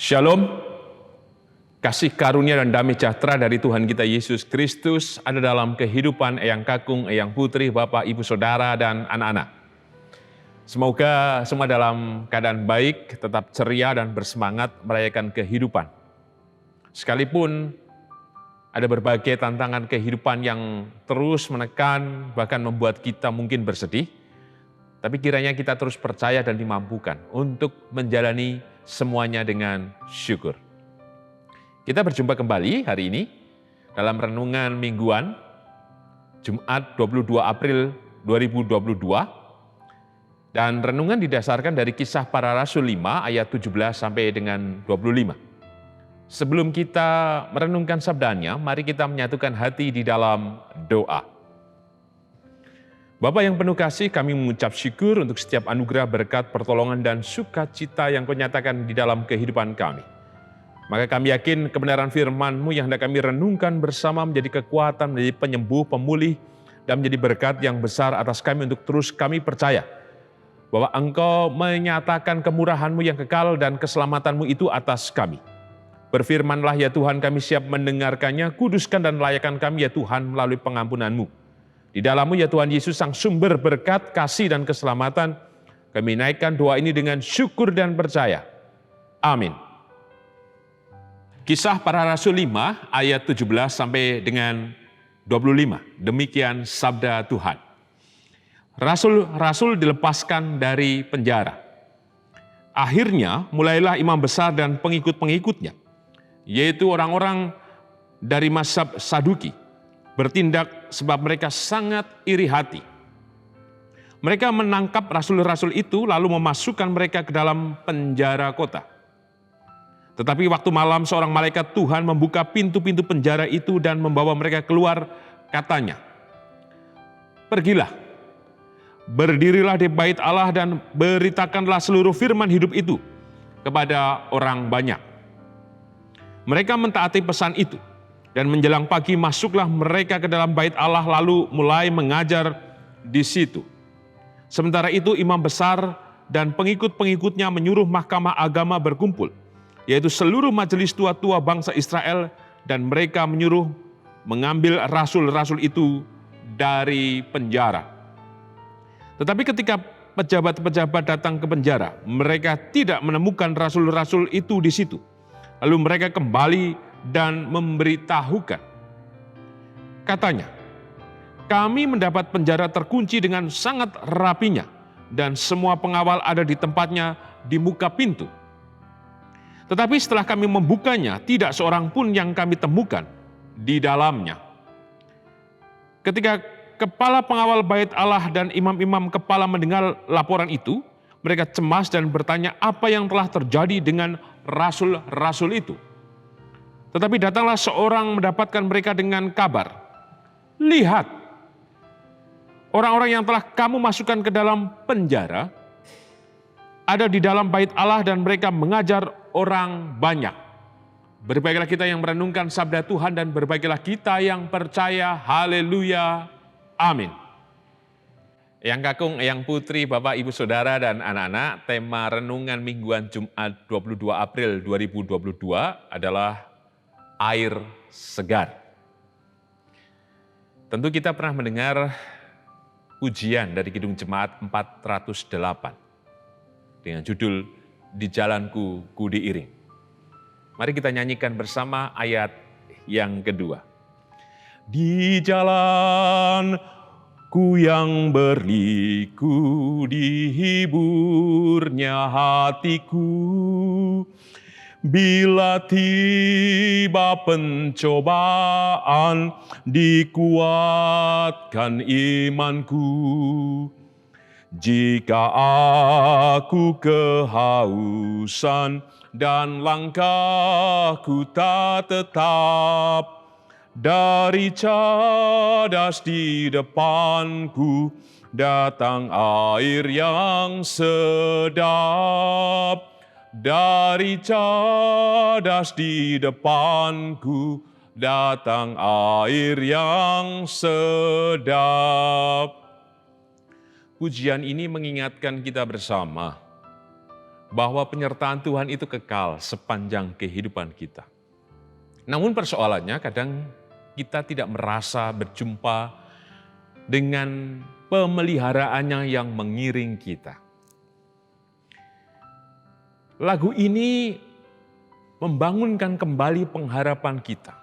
Shalom, kasih karunia dan damai sejahtera dari Tuhan kita Yesus Kristus ada dalam kehidupan Eyang Kakung, Eyang Putri, Bapak, Ibu, Saudara, dan anak-anak. Semoga semua dalam keadaan baik, tetap ceria dan bersemangat merayakan kehidupan. Sekalipun ada berbagai tantangan kehidupan yang terus menekan, bahkan membuat kita mungkin bersedih, tapi kiranya kita terus percaya dan dimampukan untuk menjalani semuanya dengan syukur. Kita berjumpa kembali hari ini dalam renungan mingguan Jumat 22 April 2022 dan renungan didasarkan dari Kisah Para Rasul 5 ayat 17 sampai dengan 25. Sebelum kita merenungkan sabdanya, mari kita menyatukan hati di dalam doa. Bapa yang penuh kasih, kami mengucap syukur untuk setiap anugerah, berkat, pertolongan, dan sukacita yang Kau nyatakan di dalam kehidupan kami. Maka kami yakin kebenaran firman-Mu yang hendak kami renungkan bersama menjadi kekuatan, menjadi penyembuh, pemulih, dan menjadi berkat yang besar atas kami untuk terus kami percaya bahwa Engkau menyatakan kemurahan-Mu yang kekal dan keselamatan-Mu itu atas kami. Berfirmanlah ya Tuhan, kami siap mendengarkannya, kuduskan dan layakan kami ya Tuhan melalui pengampunan-Mu. Di dalam-Mu ya Tuhan Yesus, sang sumber berkat, kasih, dan keselamatan, kami naikkan doa ini dengan syukur dan percaya. Amin. Kisah Para Rasul 5 ayat 17 sampai dengan 25. Demikian sabda Tuhan. Rasul-rasul dilepaskan dari penjara. Akhirnya mulailah imam besar dan pengikut-pengikutnya, yaitu orang-orang dari mazhab Saduki, bertindak sebab mereka sangat iri hati. Mereka menangkap rasul-rasul itu lalu memasukkan mereka ke dalam penjara kota. Tetapi waktu malam seorang malaikat Tuhan membuka pintu-pintu penjara itu dan membawa mereka keluar, katanya, "Pergilah, berdirilah di bait Allah dan beritakanlah seluruh firman hidup itu kepada orang banyak." Mereka mentaati pesan itu. Dan menjelang pagi masuklah mereka ke dalam bait Allah lalu mulai mengajar di situ. Sementara itu imam besar dan pengikut-pengikutnya menyuruh mahkamah agama berkumpul, yaitu seluruh majelis tua-tua bangsa Israel, dan mereka menyuruh mengambil rasul-rasul itu dari penjara. Tetapi ketika pejabat-pejabat datang ke penjara, mereka tidak menemukan rasul-rasul itu di situ. Lalu mereka kembali dan memberitahukan. Katanya, "Kami mendapat penjara terkunci dengan sangat rapinya, dan semua pengawal ada di tempatnya di muka pintu. Tetapi setelah kami membukanya, tidak seorang pun yang kami temukan di dalamnya." Ketika kepala pengawal bait Allah dan imam-imam kepala mendengar laporan itu, mereka cemas dan bertanya apa yang telah terjadi dengan rasul-rasul itu. Tetapi datanglah seorang mendapatkan mereka dengan kabar, "Lihat, orang-orang yang telah kamu masukkan ke dalam penjara ada di dalam bait Allah dan mereka mengajar orang banyak." Berbahagialah kita yang merenungkan sabda Tuhan dan berbahagialah kita yang percaya. Haleluya. Amin. Eyang Kakung, Eyang Putri, Bapak, Ibu, Saudara, dan anak-anak, tema renungan mingguan Jumat 22 April 2022 adalah air segar. Tentu kita pernah mendengar pujian dari Kidung Jemaat 408 dengan judul "Di Jalanku Ku Diiring". Mari kita nyanyikan bersama ayat yang kedua. Di jalanku yang berliku, dihiburnya hatiku. Bila tiba pencobaan, dikuatkan imanku. Jika aku kehausan dan langkahku tak tetap, dari cadas di depanku datang air yang sedap. Dari cadas di depanku datang air yang sedap. Pujian ini mengingatkan kita bersama bahwa penyertaan Tuhan itu kekal sepanjang kehidupan kita. Namun persoalannya kadang kita tidak merasa berjumpa dengan pemeliharaannya yang mengiring kita. Lagu ini membangunkan kembali pengharapan kita.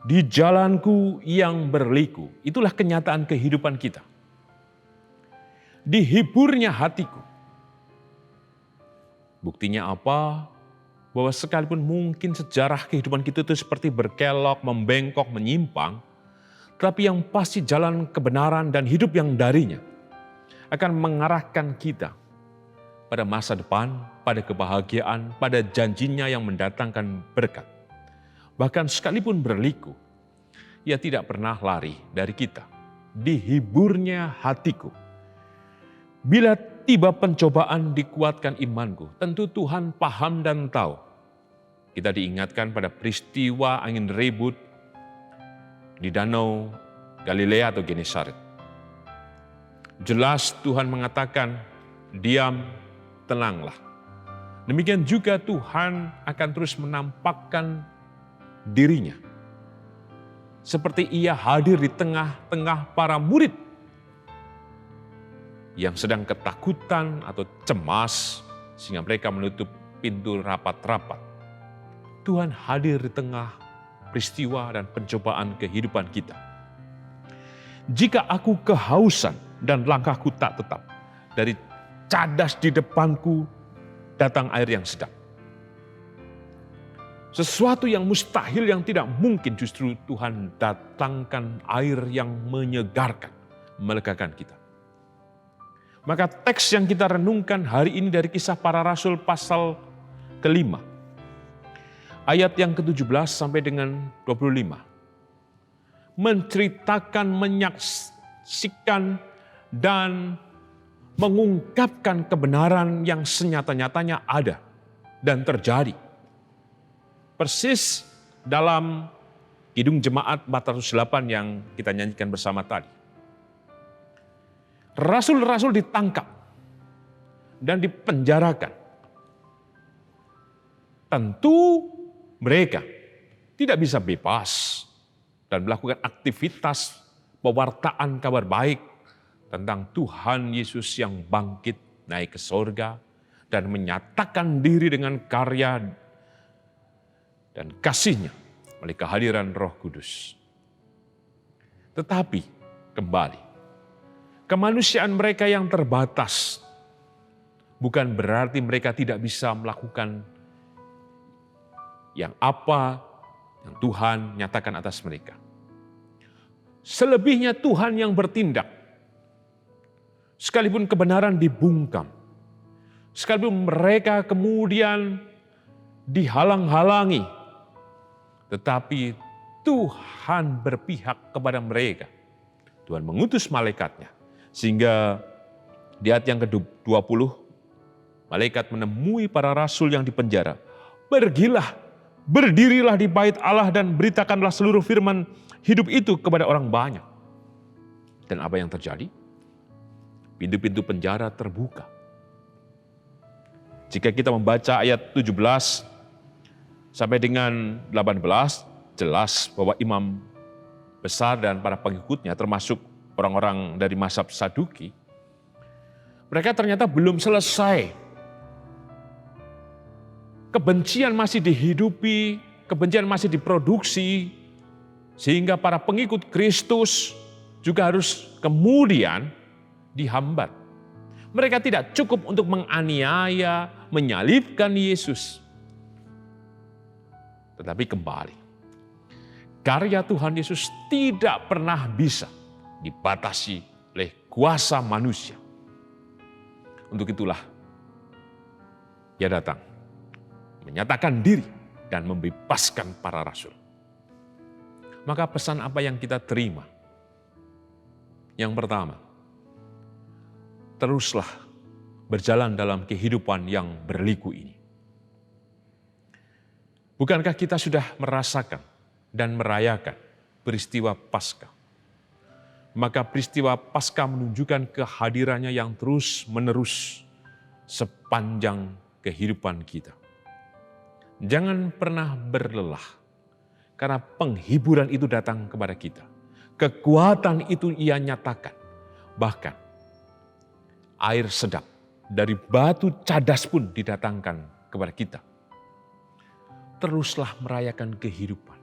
Di jalanku yang berliku, itulah kenyataan kehidupan kita. Dihiburnya hatiku. Buktinya apa? Bahwa sekalipun mungkin sejarah kehidupan kita itu seperti berkelok, membengkok, menyimpang, tapi yang pasti jalan kebenaran dan hidup yang darinya akan mengarahkan kita pada masa depan, pada kebahagiaan, pada janjinya yang mendatangkan berkat. Bahkan sekalipun berliku, ia tidak pernah lari dari kita. Dihiburnya hatiku. Bila tiba pencobaan dikuatkan imanku, tentu Tuhan paham dan tahu. Kita diingatkan pada peristiwa angin ribut di Danau Galilea atau Genesaret. Jelas Tuhan mengatakan, diam, tenanglah. Demikian juga Tuhan akan terus menampakkan dirinya. Seperti ia hadir di tengah-tengah para murid yang sedang ketakutan atau cemas sehingga mereka menutup pintu rapat-rapat. Tuhan hadir di tengah peristiwa dan pencobaan kehidupan kita. Jika aku kehausan dan langkahku tak tetap, dari cadas di depanku datang air yang sedap. Sesuatu yang mustahil, yang tidak mungkin, justru Tuhan datangkan air yang menyegarkan, melegakan kita. Maka teks yang kita renungkan hari ini dari Kisah Para Rasul pasal ke-5. Ayat yang ke-17 sampai dengan 25. Menceritakan, menyaksikan, dan mengungkapkan kebenaran yang senyata-nyatanya ada dan terjadi. Persis dalam Kidung Jemaat 408 yang kita nyanyikan bersama tadi. Rasul-rasul ditangkap dan dipenjarakan. Tentu mereka tidak bisa bebas dan melakukan aktivitas pewartaan kabar baik tentang Tuhan Yesus yang bangkit naik ke sorga dan menyatakan diri dengan karya dan kasih-Nya melalui kehadiran Roh Kudus. Tetapi kembali, kemanusiaan mereka yang terbatas bukan berarti mereka tidak bisa melakukan yang Tuhan nyatakan atas mereka. Selebihnya Tuhan yang bertindak. Sekalipun kebenaran dibungkam, sekalipun mereka kemudian dihalang-halangi, tetapi Tuhan berpihak kepada mereka. Tuhan mengutus malaikat-Nya. Sehingga di ayat yang ke-20, malaikat menemui para rasul yang dipenjara. Pergilah, berdirilah di bait Allah dan beritakanlah seluruh firman hidup itu kepada orang banyak. Dan apa yang terjadi? Pintu-pintu penjara terbuka. Jika kita membaca ayat 17 sampai dengan 18, jelas bahwa imam besar dan para pengikutnya, termasuk orang-orang dari mazhab Saduki, mereka ternyata belum selesai. Kebencian masih dihidupi, kebencian masih diproduksi, sehingga para pengikut Kristus juga harus kemudian dihambat. Mereka tidak cukup untuk menganiaya, menyalibkan Yesus. Tetapi kembali, karya Tuhan Yesus tidak pernah bisa dibatasi oleh kuasa manusia. Untuk itulah Ia datang, menyatakan diri dan membebaskan para rasul. Maka pesan apa yang kita terima? Yang pertama, teruslah berjalan dalam kehidupan yang berliku ini. Bukankah kita sudah merasakan dan merayakan peristiwa Paskah? Maka peristiwa Paskah menunjukkan kehadirannya yang terus-menerus sepanjang kehidupan kita. Jangan pernah berlelah, karena penghiburan itu datang kepada kita. Kekuatan itu Ia nyatakan. Bahkan air sedap dari batu cadas pun didatangkan kepada kita. Teruslah merayakan kehidupan.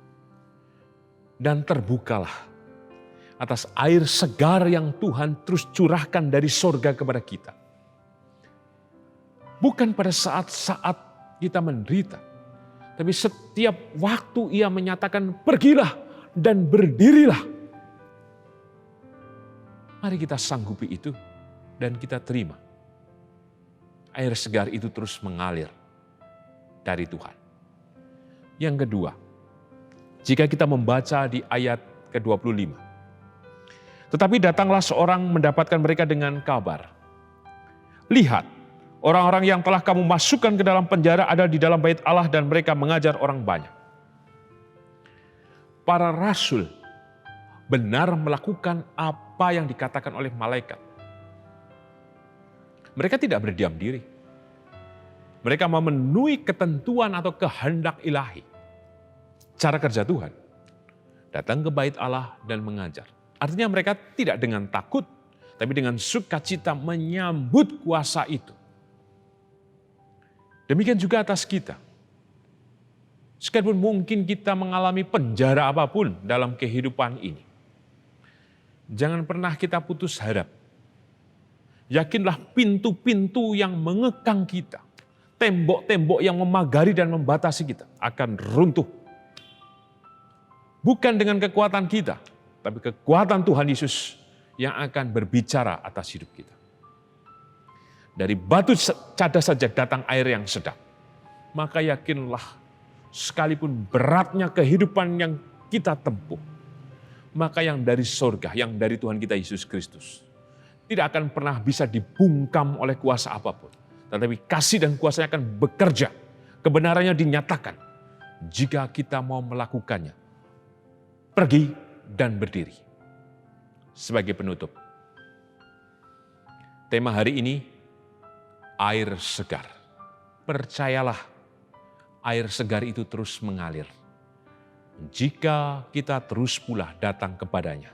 Dan terbukalah atas air segar yang Tuhan terus curahkan dari sorga kepada kita. Bukan pada saat-saat kita menderita, tapi setiap waktu Ia menyatakan pergilah dan berdirilah. Mari kita sanggupi itu dan kita terima. Air segar itu terus mengalir dari Tuhan. Yang kedua, jika kita membaca di ayat ke-25. Tetapi datanglah seorang mendapatkan mereka dengan kabar. Lihat, orang-orang yang telah kamu masukkan ke dalam penjara ada di dalam bait Allah dan mereka mengajar orang banyak. Para rasul benar melakukan apa yang dikatakan oleh malaikat. Mereka tidak berdiam diri. Mereka memenuhi ketentuan atau kehendak ilahi. Cara kerja Tuhan. Datang ke bait Allah dan mengajar. Artinya mereka tidak dengan takut, tapi dengan sukacita menyambut kuasa itu. Demikian juga atas kita. Sekalipun mungkin kita mengalami penjara apapun dalam kehidupan ini. Jangan pernah kita putus harap. Yakinlah pintu-pintu yang mengekang kita, tembok-tembok yang memagari dan membatasi kita akan runtuh. Bukan dengan kekuatan kita, tapi kekuatan Tuhan Yesus yang akan berbicara atas hidup kita. Dari batu cadas saja datang air yang sedap. Maka yakinlah, sekalipun beratnya kehidupan yang kita tempuh, maka yang dari sorga, yang dari Tuhan kita Yesus Kristus, tidak akan pernah bisa dibungkam oleh kuasa apapun. Tetapi kasih dan kuasanya akan bekerja. Kebenarannya dinyatakan. Jika kita mau melakukannya. Pergi dan berdiri. Sebagai penutup. Tema hari ini, air segar. Percayalah, air segar itu terus mengalir. Jika kita terus pula datang kepadanya.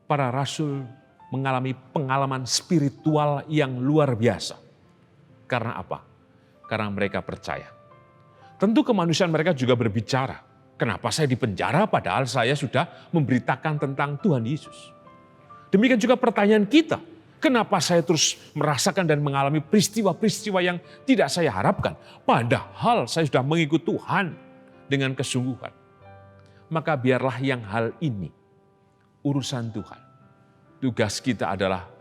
Para rasul mengalami pengalaman spiritual yang luar biasa. Karena apa? Karena mereka percaya. Tentu kemanusiaan mereka juga berbicara. Kenapa saya dipenjara padahal saya sudah memberitakan tentang Tuhan Yesus? Demikian juga pertanyaan kita. Kenapa saya terus merasakan dan mengalami peristiwa-peristiwa yang tidak saya harapkan? Padahal saya sudah mengikut Tuhan dengan kesungguhan. Maka biarlah yang hal ini urusan Tuhan. Tugas kita adalah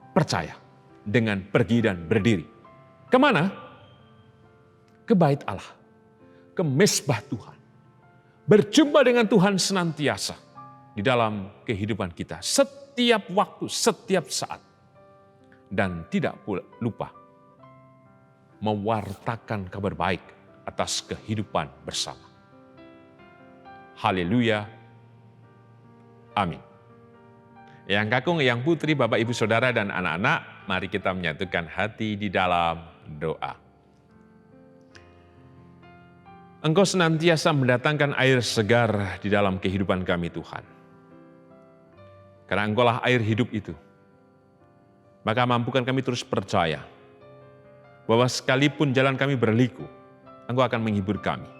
percaya dengan pergi dan berdiri. Kemana? Ke bait Allah. Ke mezbah Tuhan. Berjumpa dengan Tuhan senantiasa di dalam kehidupan kita. Setiap waktu, setiap saat. Dan tidak lupa mewartakan kabar baik atas kehidupan bersama. Haleluya. Amin. Yang kakung, yang putri, Bapak, Ibu, Saudara, dan anak-anak, mari kita menyatukan hati di dalam doa. Engkau senantiasa mendatangkan air segar di dalam kehidupan kami, Tuhan. Karena Engkaulah air hidup itu. Maka mampukan kami terus percaya bahwa sekalipun jalan kami berliku, Engkau akan menghibur kami.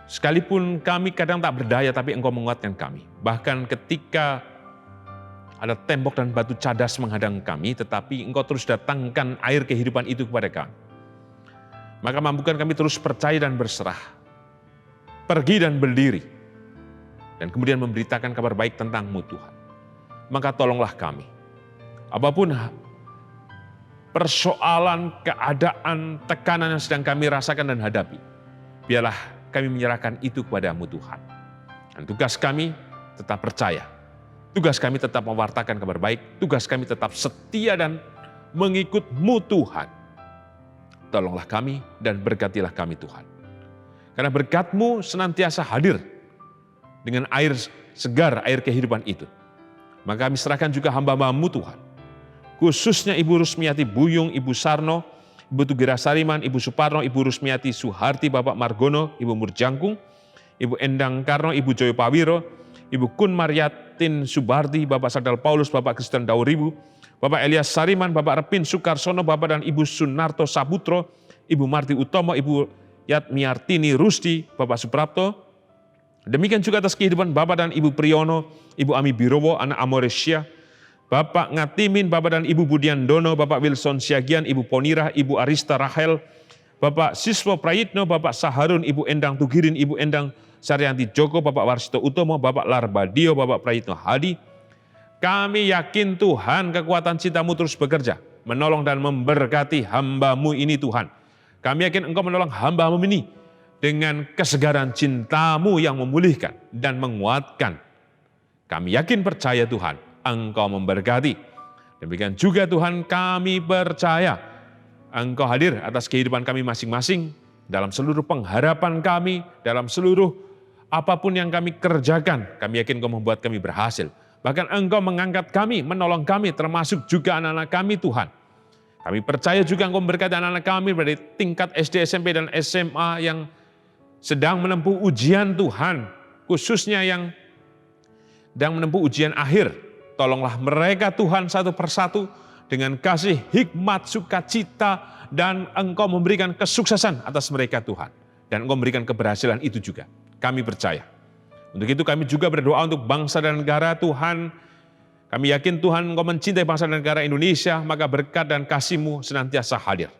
Sekalipun kami kadang tak berdaya, tapi Engkau menguatkan kami. Bahkan ketika ada tembok dan batu cadas menghadang kami, tetapi Engkau terus datangkan air kehidupan itu kepada kami. Maka mampukan kami terus percaya dan berserah. Pergi dan berdiri. Dan kemudian memberitakan kabar baik tentang-Mu Tuhan. Maka tolonglah kami. Apapun persoalan, keadaan, tekanan yang sedang kami rasakan dan hadapi, biarlah kami menyerahkan itu kepada-Mu Tuhan. Dan tugas kami tetap percaya. Tugas kami tetap mewartakan kabar baik. Tugas kami tetap setia dan mengikut-Mu Tuhan. Tolonglah kami dan berkatilah kami Tuhan. Karena berkat-Mu senantiasa hadir dengan air segar, air kehidupan itu. Maka kami serahkan juga hamba-hamba-Mu Tuhan. khususnya Ibu Rusmiati Buyung, Ibu Sarno, Ibu Tugira Sariman, Ibu Suparno, Ibu Rusmiati Suharti, Bapak Margono, Ibu Murjangkung, Ibu Endang Karno, Ibu Joyo Pawiro, Ibu Kun Maryatin Subardi, Bapak Sadal Paulus, Bapak Kristen Dauribu, Bapak Elias Sariman, Bapak Repin Sukarsono, Bapak dan Ibu Sunarto Sabutro, Ibu Marti Utomo, Ibu Yatmiartini Rusdi, Bapak Suprapto. Demikian juga atas kehidupan Bapak dan Ibu Priyono, Ibu Ami Birowo, anak Amoresia, Bapak Ngatimin, Bapak dan Ibu Budiandono, Bapak Wilson Siagian, Ibu Ponirah, Ibu Arista Rahel, Bapak Siswo Prayitno, Bapak Saharun, Ibu Endang Tugirin, Ibu Endang Saryanti Joko, Bapak Warsito Utomo, Bapak Larbadio, Bapak Prayitno Hadi. Kami yakin Tuhan kekuatan cinta-Mu terus bekerja, menolong dan memberkati hamba-Mu ini Tuhan. Kami yakin Engkau menolong hamba-Mu ini dengan kesegaran cinta-Mu yang memulihkan dan menguatkan. Kami yakin percaya Tuhan, Engkau memberkati. Demikian juga Tuhan kami percaya Engkau hadir atas kehidupan kami masing-masing, dalam seluruh pengharapan kami, dalam seluruh apapun yang kami kerjakan. Kami yakin Engkau membuat kami berhasil. Bahkan Engkau mengangkat kami, menolong kami, termasuk juga anak-anak kami Tuhan. Kami percaya juga Engkau memberkati anak-anak kami dari tingkat SD, SMP, dan SMA yang sedang menempuh ujian Tuhan, khususnya yang sedang menempuh ujian akhir. Tolonglah mereka Tuhan satu persatu dengan kasih, hikmat, sukacita, dan Engkau memberikan kesuksesan atas mereka Tuhan. Dan Engkau memberikan keberhasilan itu juga. Kami percaya. Untuk itu kami juga berdoa untuk bangsa dan negara Tuhan. Kami yakin Tuhan Engkau mencintai bangsa dan negara Indonesia, maka berkat dan kasih-Mu senantiasa hadir.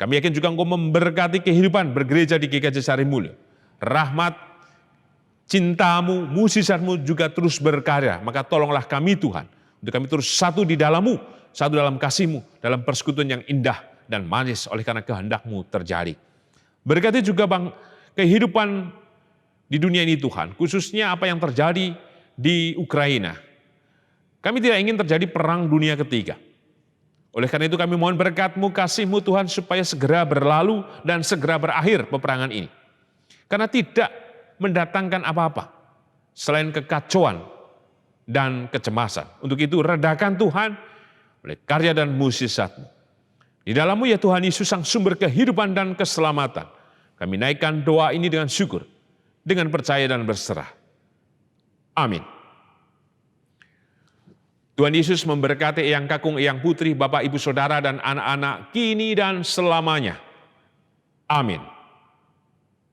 Kami yakin juga Engkau memberkati kehidupan bergereja di GKJ Sarimulyo. Rahmat, cinta-Mu, mujizat-Mu juga terus berkarya. Maka tolonglah kami Tuhan, untuk kami terus satu di dalam-Mu, satu dalam kasih-Mu, dalam persekutuan yang indah dan manis oleh karena kehendak-Mu terjadi. Berkati juga kehidupan di dunia ini Tuhan, khususnya apa yang terjadi di Ukraina. Kami tidak ingin terjadi perang dunia ketiga. Oleh karena itu kami mohon berkat-Mu, kasih-Mu Tuhan, supaya segera berlalu dan segera berakhir peperangan ini. Karena tidak mendatangkan apa-apa selain kekacauan dan kecemasan. Untuk itu redakan Tuhan oleh karya dan mujizat-Mu. Di dalam-Mu ya Tuhan Yesus, sang sumber kehidupan dan keselamatan. Kami naikkan doa ini dengan syukur, dengan percaya dan berserah. Amin. Tuhan Yesus memberkati Eyang Kakung, Eyang Putri, Bapak Ibu Saudara dan anak-anak kini dan selamanya. Amin.